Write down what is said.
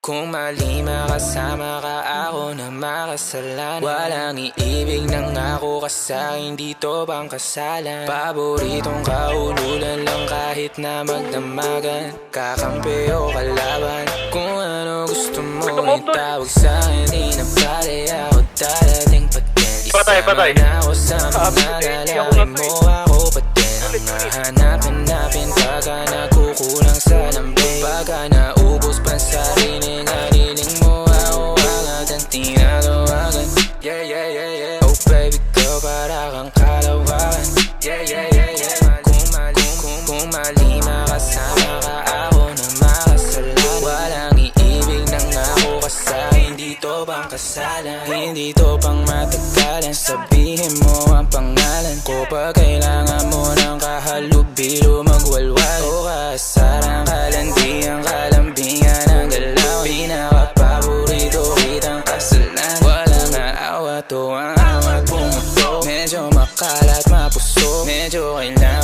Kung mali makasama ka, ako na makasalanan. Walang iibig ng ako ka sa'kin, dito bang kasalan? Paboritong kaululan lang kahit na magdamagan. Kakampi o kalaban, kung ano gusto mo itawag sa'kin. Di na pala ako darating pa din. Isama na ako sa mga lalaki mo, ako pa din ang hahanap-hanapin pagka nakukulang sa lambing. Pagka naubos pa sa rinig, haliling mo ako agad ang tinatawagan. Yeah, yeah, yeah, yeah. Oh baby girl, para kang kalawakan. Yeah, yeah, yeah, yeah. Kung mali makasama ka, ako na makasalanan. Walang iibig ng ako ka sa'kin, dito bang kasalan? Hindi to pang matagalan, sabihin mo ang pangalan ko pag kailangan mo ng kahalubilo magwalwal. O kasarang kalandiang kalambingan ng galaw, pinaka-paborito kitang kasalan. Walang aawa to ang awat bumuto, medyo makalat mapuso, medyo kailangan